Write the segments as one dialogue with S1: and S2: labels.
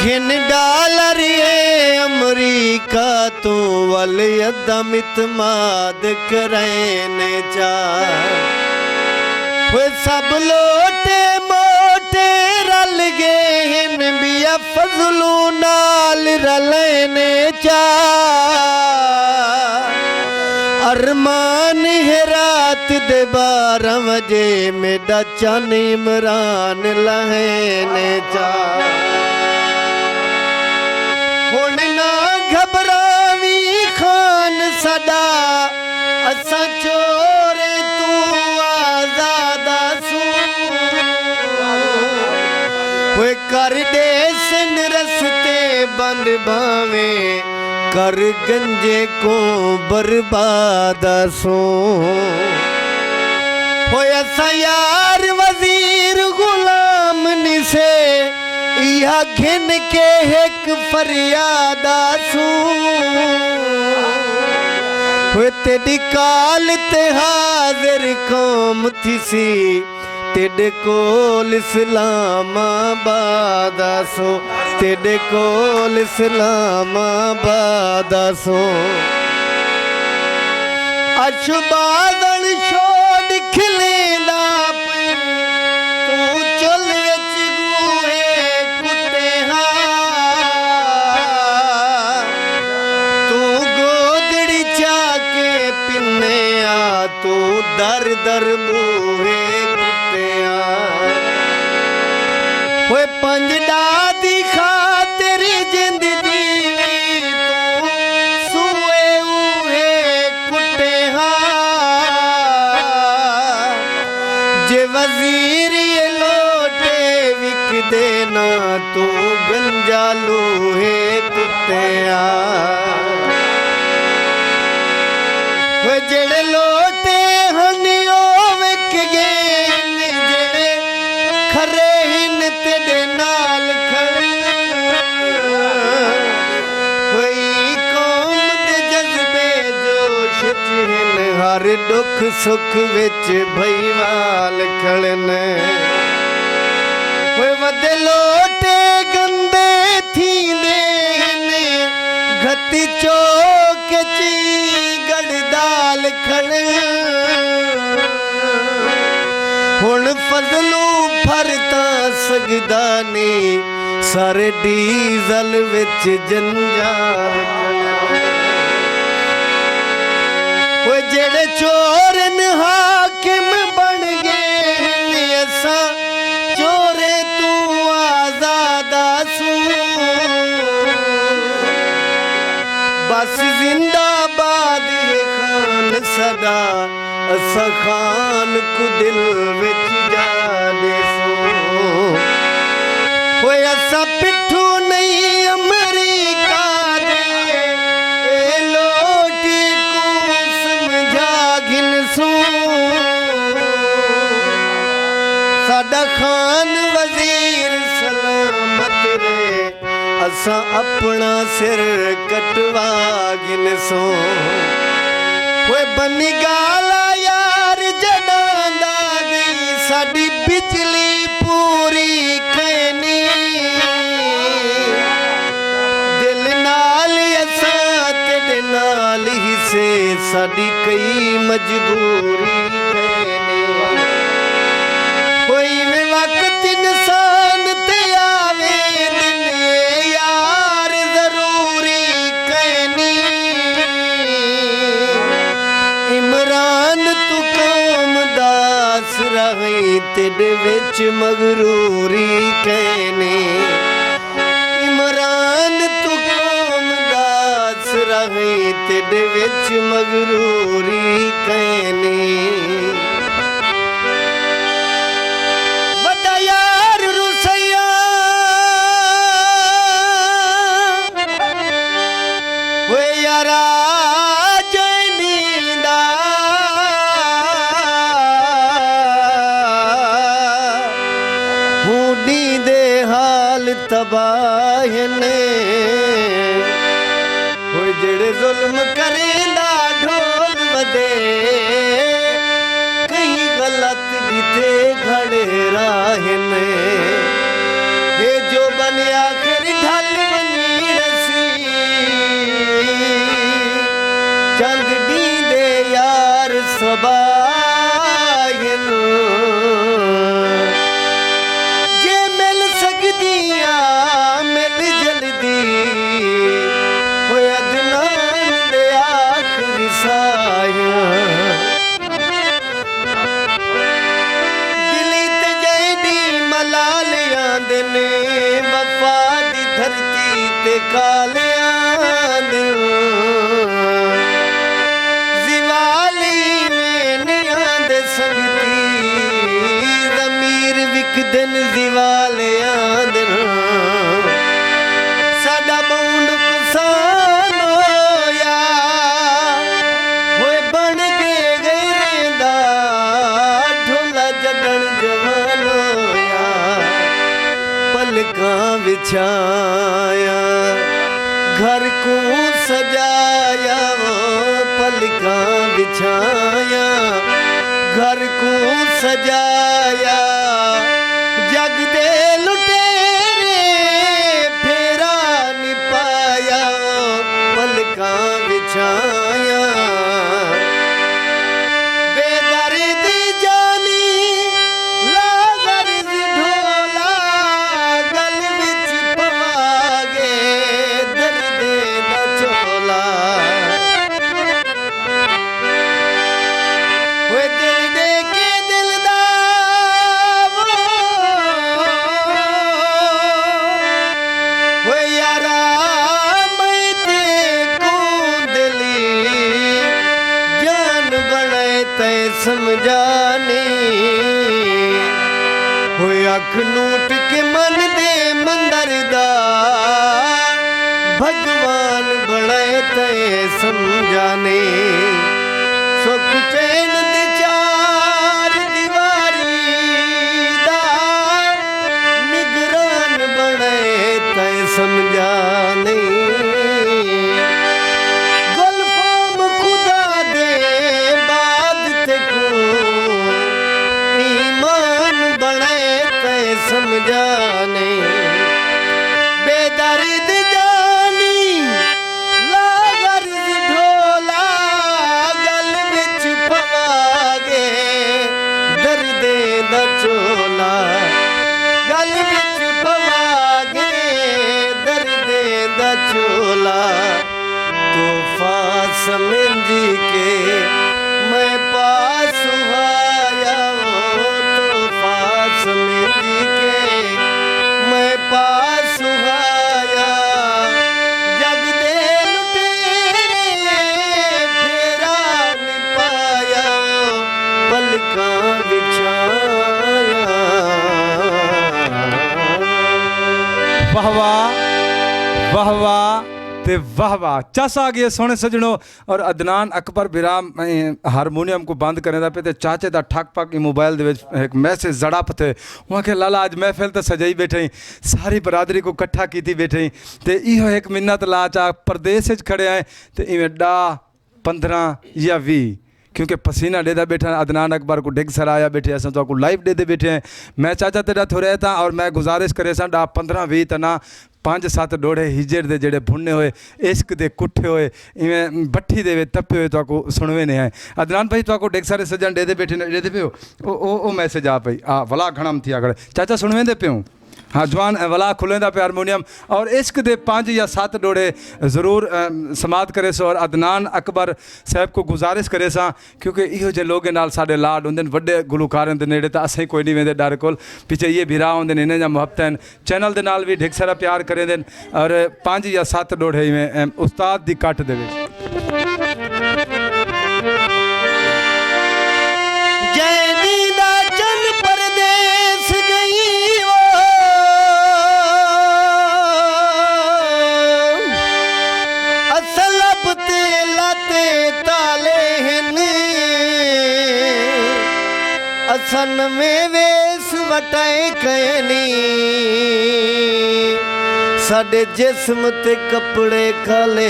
S1: घिन डॉलर ये अमरीका तो वल यदम इतमाद करने चा सब लोटे मोटे रल गए हिन बिया फजलू नाल रलने चा अरमान है रात दे 12 बजे मेरा चन इमरान लहने चा हुण ना घबरावी खान सदा असा चोरे तू आजादा सू वे कर दे सिन रस्ते बंद भावे कर गंजे को बर्बाद सो होया सा यार वजीर गुलाम निसे या घिन के एक फरियादा सू होए तेरी काल ते हाजिर कौम थी सी तेरे कोल इस्लामाबाद सो तेरे कोल इस्लामाबाद सो अछ बादल छोड़ खिलेंदा तू चल विच गूहे कुत्ते तू गोदड़ी चाके पिन्ने आ तू दर दर बूहे होए पंज दादी खातिर जिंद जीवी तू सुए उहे कुटे जे वजीर ये लोटे विक देना तू गंजा लोहे कुत्ते जेड़े लोटे हनी ओ विक गए जेड़े खरे हिन तेरे नाल खड़े कोई कौम दे जज्बे जोश च हिन हर दुख सुख विच भईवाल खड़ने कोई वदे लोटे गंदे थींदे हिन घती चौक ची गड़दाल खड़े हुण फजलू फरता सगदा ने सारे डीजल विच जंजाल वो जेड़े चोरन हाकिम बन गए असा चोरे तू आजादा सू बस जिंदाबाद है खान सदा असा खान को दिल विच जा दे सो होए असा पिट्ठू नहीं अमरीका दे ए लोटी को समझा घिन सो साडा खान वजीर सलामत रे असा अपना सिर कटवा घिन सो होए बनी गाला यार जडांदा गई साडी बिजली पूरी कहनी दिल नाल असा तेरे नाल ही से साडी कई मजबूरी कहनी कोई में वक्त इंसान ते आवे दिन यार जरूरी कहनी इमरान तू कौम दास रही तेरे विच मगरूरी कहने इमरान तू कौम दास रही तेरे विच मगरूरी कहने बड़ा यार रुसैया वे यारा तबाह ने होए जेड़े जुल्म करेंदा ढोल बदे कहीं गलत बीते घड़े राह ने हे जो मन आखिर ढल वनीड़सी चंद दीदे यार सबाहिन जे मिल सकदियां मिल जल्दी होए अदनान दे आखिरी साहियां दिली ते जैदी मलालियां दे ने वफा दी धरती ते कालियां दे जिवाली वेनियां दे संगती ज़मीर विकदन जिवालियां दे साडा बौंड कुसान होया होए बन गए गैरेंदा ढोला जडन जवान होया पलकां बिछाया घर को सजाया पलकां बिछाया घर को सजाया जग दे लुटेरे फेरा निपाया पलकां बिछाया बेदर्द जानी लागर्ज ढोला गल विच पवागे दर्दे दा चोला होए दिल दे के दिलदार होए यारा मैं ते को दिली जान बने ते समझाने होए अख नूट के मन दे मंदर दा भगवान बने ते समझाने सुख चैन दी चार दीवारी दा निगरान बने ते समझाने गुलफाम खुदा दे बाद ते को ईमान बने ते समझाने बेदर्द जानी लागर्ज ढोला गल विच पवागे दर्दे दा चोला गल विच पवागे दर्दे दा चोला तोहफा समझी के मैं पास आया तोहफा समझी के मैं पास आया जग दे लुटेरे फेरा निपाया पलकां बिछाया
S2: वाह वाह वाह वाह ते वाह वाह चस आ गए सोने सजनों। और अदनान अकबर बिराम हारमोनियम को बंद करें पे ते चाचे दा ठक पक मोबाइल दे विच एक मैसेज जड़प थे वहाँ के लाला अज महफिल तो सजाई बैठे सारी बरादरी को कट्ठा की बैठे ते इहो एक मिन्नत ला चा परदेस खड़े आए तो इवें 15 या 20 क्योंकि पसीना डेदा बैठा अदनान अकबर को डिग सराया बैठे अस तो लाइव डेदे बैठे हैं मैं चाचा तेरा थोड़े था और मैं गुजारिश करे सा 15-20 तना 5-7 डोड़े हिजर दे जेड़े भुन्ने हुए इश्क दे कुट्ठे हुए इवें भट्ठी दे तपे हुए तो सुनवे ने हैं अदनान भाई तो डिग सारे सजन डेदे बैठे डेदे पे ओ मैसेज आ पई आ वला घणम थी आगड़ चाचा सुनवे दे पे हाँ जवान वला खुलेंदा पे हारमोनियम और इश्क दे 5 या 7 डोड़े ज़रूर समात करे सो और अदनान अकबर साहब को गुजारिश करे सा क्योंकि इहो जे लोगों नाल साडे लाड होंदे वड्डे गुलकारां दे नेड़े तो असें कोई नहीं वेंदे डर कोल पिछे ये भीरा होंदे इन्हें जा मुहब्बत हैं चैनल दे नाल भी ढेर सारा प्यार करे देन और 5 या 7 डोड़े में उस्ताद दी कट दे विच सन में वेस वटाए कैनी साडे जिस्म ते कपड़े काले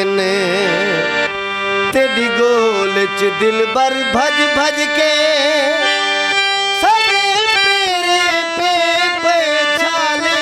S2: ने तेरी गोल च दिल भर भज भज के साडे पेरे पे छाले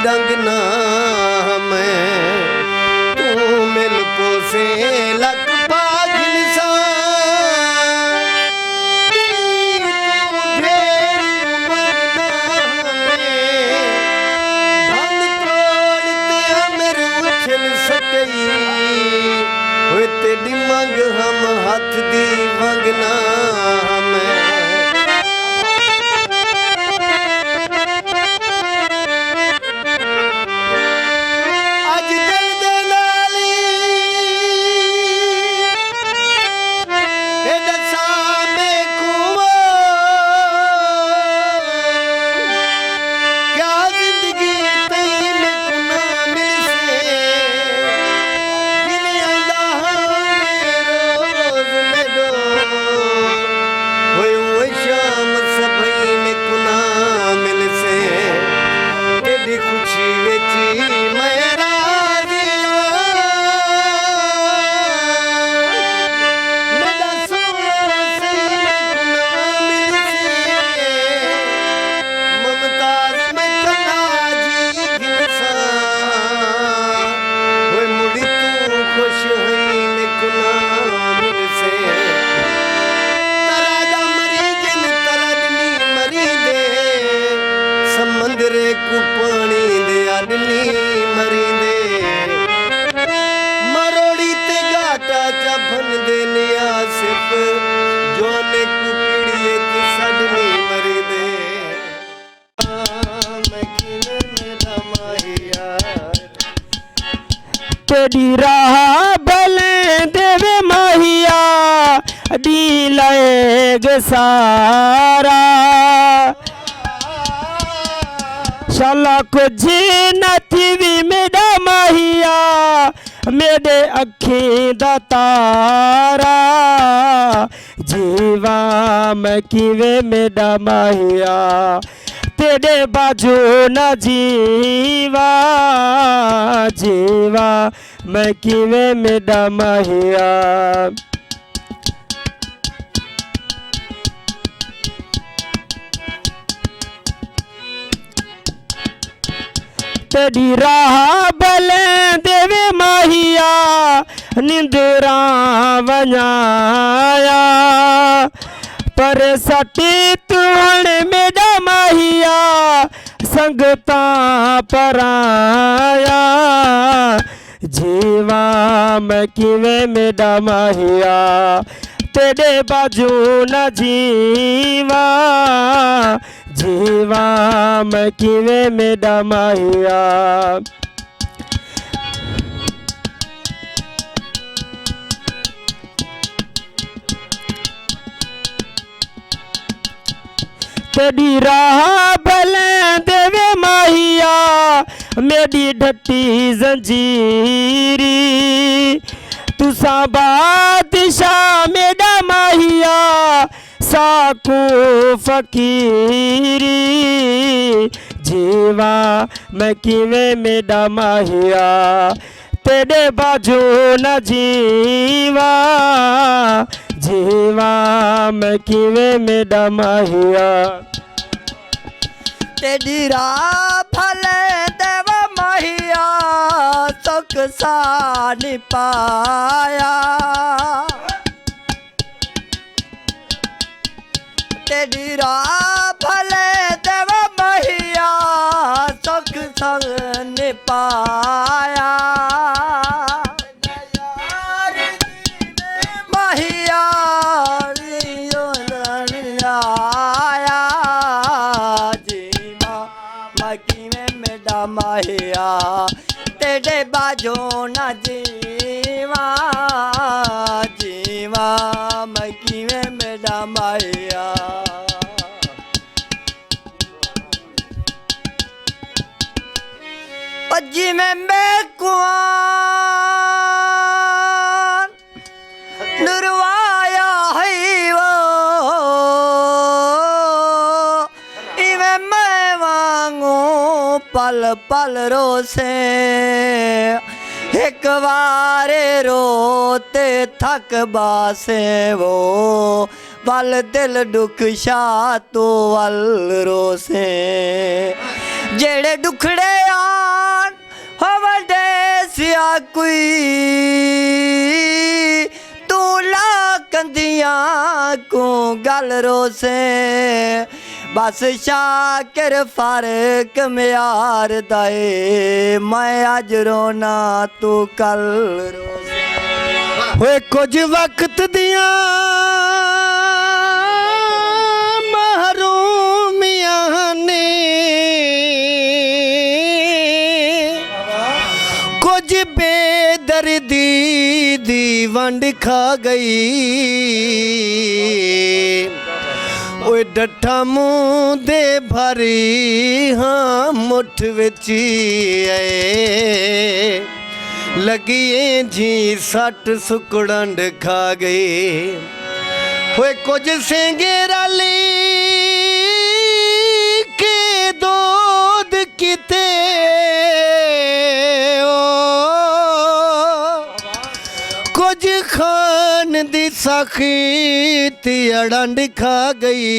S1: डंग ना मैं तू मिल पोसे लक पागिल सा तेरी मंग हम हाथ दी मंगना मैं अज दिल दे नाली दसा में कुआ क्या जिंदगी तई में कुना मिल से शाम सभई में कुना मिल से तेरी खुशी वेची मैं राजिया मेरा सोना सही में कुना मिल से ममताज में कला जी गिलसा वो मुड़ी तू खुश हई में कुना मिल से समंदरे को पानी दे अडनी मरी दे मरोड़ी ते घाटा चबन दे निया सिर्फ जोने को पीड़िए की सडनी मरी दे मैं किने मेरा माहिया
S3: तेरी राह भले देवे माहिया दी लेग सारा शाला कुछ न थी भी मेरा माहिया मेरे अखी दा तारा जीवा मैं किवे मेरा माहिया तेरे बाजू न जीवा जीवा मैं किवे मेरा माहिया तेरी राह भले देवे माहिया निंदरा वञाया पर सटी तुण मेरा माहिया संगता पराया जीवा मैं किवे मेरा माहिया तेरे बाजू न जीवा जीवा मैं किवे मेरा माहिया तेरी राह भले देवे माहिया मेरी ढट्टी जंजीरी तुसा बादशाह मेरा माहिया साकू फकीरी जीवा मैं किवे मेरा माहिया तेरे बाजू न जीवा जीवा मैं किवे मेरा माहिया
S4: तेरी राह भले देव माहिया सुख सान पाया तेरी राह भले देव माहिया सुख सान पाया माहिया माहिया तेरे बाजू न जीवा जीवा मैं किवे मेरा माहिया पजी में मैं कुआं नरवाया है वो इवे मैं वांगू पल पल रोसे एक बारे रोते थक बासे वो पल दिल दुख शा तो वल रोसे जेड़े दुखड़े आन हो वडे सिया कोई तू ला कंदियां को गल रोसे बस शाकिर फारक म्यार दाए मैं अज रोना तू कल रोसे
S1: होए कुछ वक्त दिया महरूमियां ने कुछ बेदर्दी दी वंड खा गई ओए डठा मुंह दे भरी हाँ मुठ विच आए लगिए जी सट सुकड़ंड खा गई होए कुछ सेंगे रली के दूध किते कुछ खान दी सखीत अड़ंड खा गई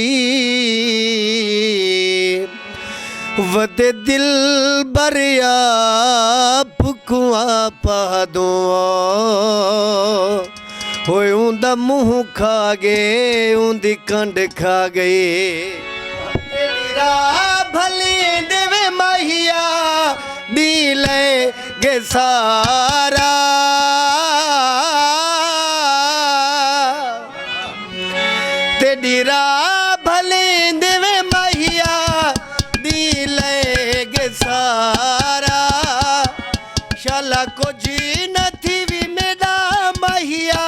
S1: वदे दिल बरिया फुकुआ पा दुआ होए उंदा मुंह खा गए उंदी कंड खा गई तेरा भले देवे माहिया दी ले गे सारा तेरी राह भले देवे माहिया दी ले गे सारा शाला कुछ न थी भी मेरा माहिया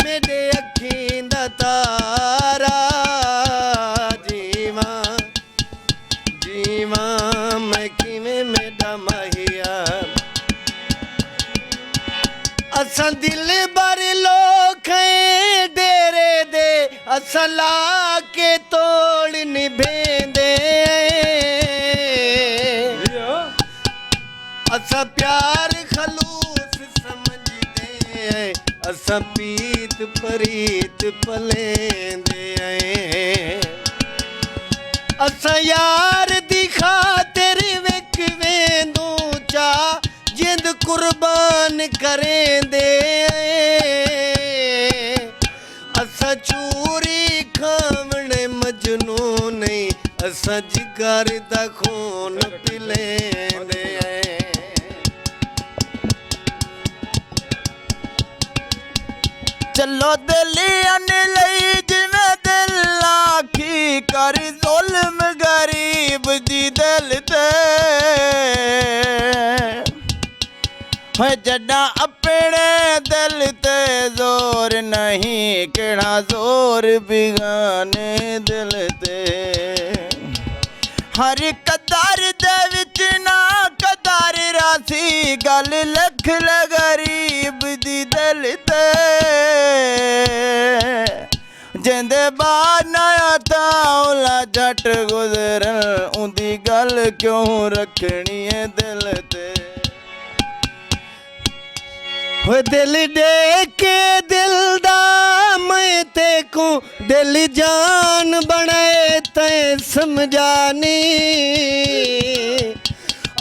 S1: मेरे अखीं दा तारा जीवा जीवा मैं किवें मेरा माहिया असां दिल बर लोग हैं डेरे दे असां ला के तोड़ निभेंदे असां प्यार खलूस समझदे असां पीत परीत पलेंदे असां यार दी खातिर विक वेंदू चा जिंद कुर्बान करेंदे असां चूरी खावणे मजनू नहीं असां जिगर दा खून पिलेंदे
S4: चलो दिलियन लई जिवें दिल आखी कर जुल्म गरीब दी दिल ते है जड़ा अपने दिल ते जोर नहीं केड़ा जोर बिगाने दिल ते हर कदार दे विच ना कदार रासी गल लख ल गरीब दी दिल ते जिंदे बाद नया ताउला जट गुजरन उंदी गल क्यों रखनी है दिल ते
S1: हो दिल दे के दिल दा मैं ते को दिल जान बनाए तै समझानी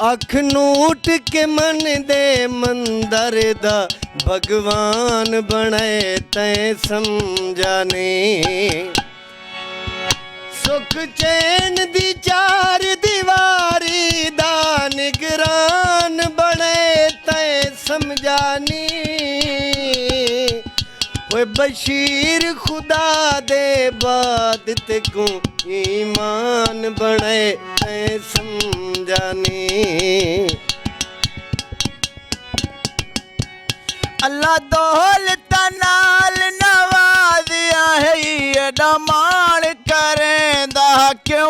S1: अख नूट के मन दे मंदर दा भगवान बनाए तै समझानी सुख चैन दी चार दीवारी दा निगरान बनाए तै समझानी ओए बशीर खुदा दे बाद ते को ईमान बनाए तै समझानी
S4: अल्लाह दौलत नाल नवाजिया है एडा मान करेंदा क्यों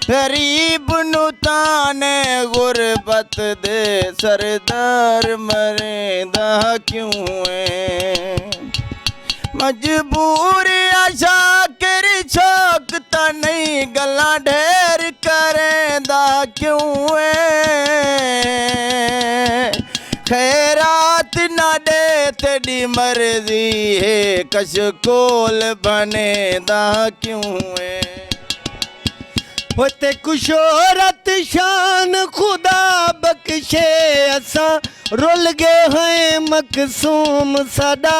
S4: गरीब नु ताने गुरबत दे सरदार मरेंदा क्यों मजबूर आशा कर शौक ता नहीं गल्ला ढेर करेंदा क्यों खैरात ना दे तेरी मर्जी है कश कोल बने दा क्यों
S1: वो ते कुशोरत शान खुदा बख्शे असा रुल गए हैं मकसूम सदा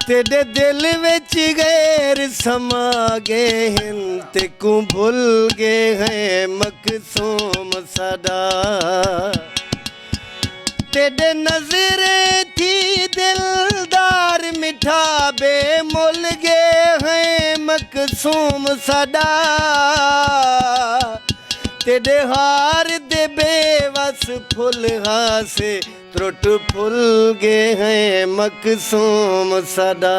S1: तेरे दिल विच गैर समा गए हैं ते को भुल गए हैं मकसूम सदा तेरे नजरे थी दिलदार मिठा बेमुल गए हैं मकसूम सदा तेरे हार दे बेवस फुल हासे त्रुट फुल गए हैं मकसूम सदा।